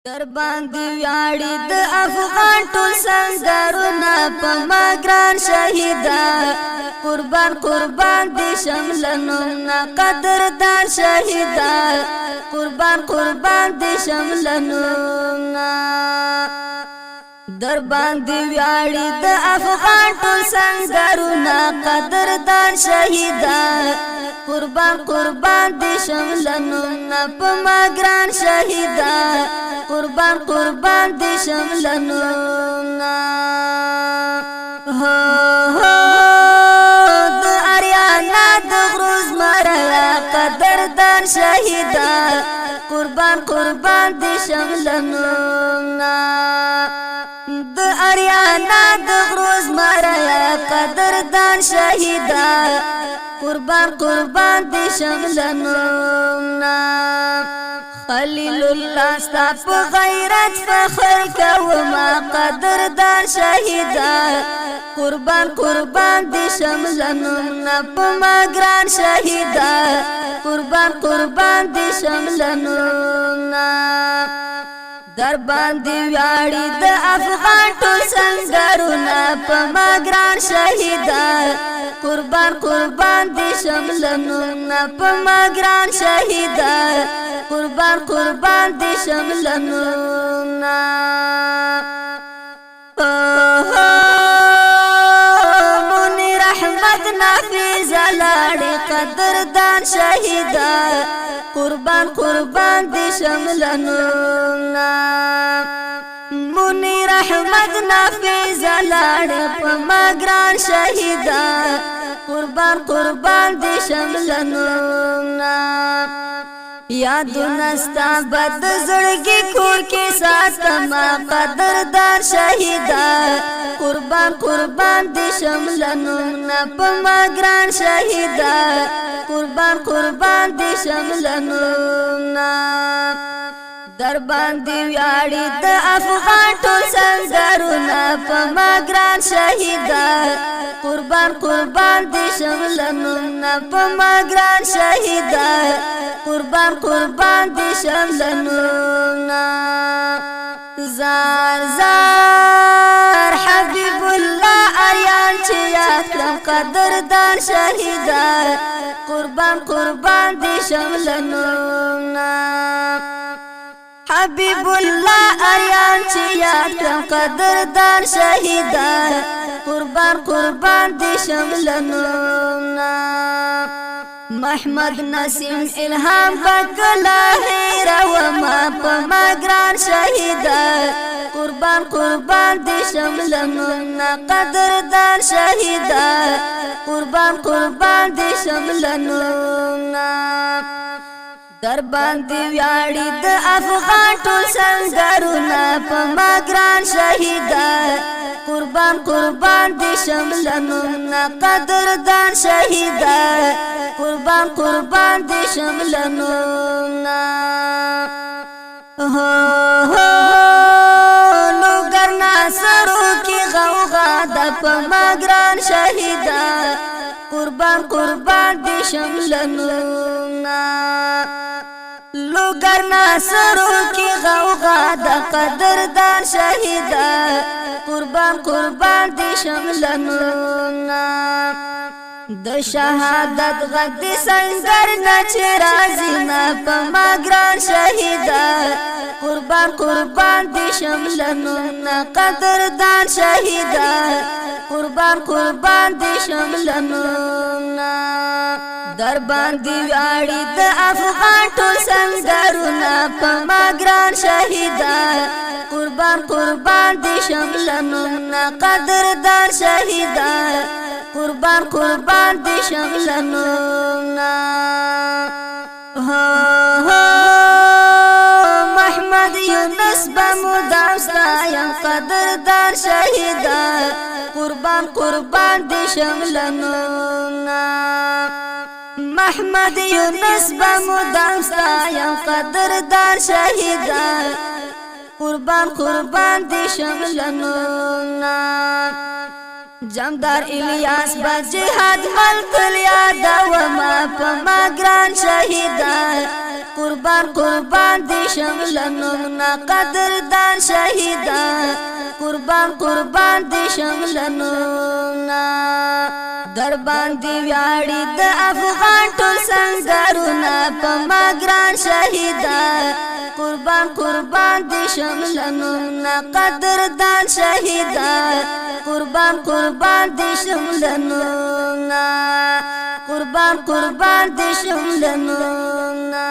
در باندې ویاړي د افغان ټول سنگرونه په ما ګران شهیدا قربان قربان دي شملنونه قدردان شهیدا قربان قربان دي شملنونه در باندې ویاړي د افغان ټول سنگرونه قدردان شهیدا قربان قربان دي شملنونه په ما ګران شهیدا قربان قربان دي شملنونه د اریانا د غروز مریا قدردان شهیدا قربان قربان دي شملنونه د اریانا د غروز مریا قدردان شهیدا قربان قربان دي شملنونه خلیل الله ستا په غیرت فخر کوما قدردان شهیدا قربان قربان دي شملنونه په ما ګران شهیدا قربان قربان دي شملنونه در باندې ویاړي د افغان ټول سنگرونه په ما ګران شهیدا قربان قربان دي شملنونه په ما ګران شهیدا قربان قربان دي شملنونه مونی رحمت نافذ لاړې قدردان شهیدا قربان قربان دي شملنونه مونی رحمت نافذ لاړې په ما ګران شهیدا قربان قربان دي شملنونه یادونه ستا بد زړګي کور کې ساتما قدردان شهیدا قربان قربان دي شملنونه په ما ګران شهیدا قربان قربان دي شملنونه در باندې ویاړي د افغان ټول سنگرونه په ما ګران شهیدا قربان قربان دي شملنونه په ما ګران شهیدا قربان قربان دي شملنونه زار زار حبیب الله اریان چې اکرم قدردان شهیدا قربان قربان دي شملنونه حبیب الله اریان چې اکرم قدردان شهیدا قربان قربان دي شملنونه محمد نسیم الهام بکلا هیرا وما په ما ګران شهیدا قربان قربان دي شملنونه قدردان شهیدا قربان قربان دي شملنونه در باندې ویاړي د افغان ټول سنگرونه په ما ګران شهیدا قربان قربان دي شملنونه قدردان شهیدا قربان قربان دي شملنونه لوګر ناصرو کې غوغا د په ما ګران شهیدا قربان قربان دي شملنونه لوګر ناصرو کې غوغا د قدردان شهیدا قربان قربان دي شملنونه د شهادت غږ د سنگر نچ راځي نه په ما ګران شهیدا قربان قربان دي شملنونه قدردان شهیدا قربان قربان دي شملنونه در باندې ویاړي د افغان ټول سنگرونه په ما ګران شهیدا قربان قربان دي شملنونه قدردان شهیدا قربان قربان دي شملنونه محمد یونس بمدام ستایم قدردان شهیدا قربان قربان دي شملنونه محمد یونس بمدام ستایم قدردان شهیدا قربان قربان دي شملنونه جمدار الیاس با جهاد ملک لیادا وما پما گران شهیدان قربان قربان دی شملنونا قدردان شهیدان قربان قربان دی شملنونا در باندې ویاړي د افغان ټول سنگرونا پما گران شهیدان قربان قربان دی شملنونا قدردان شهیدان قربان قربان دی شملنونا قربان قربان دی شملنونا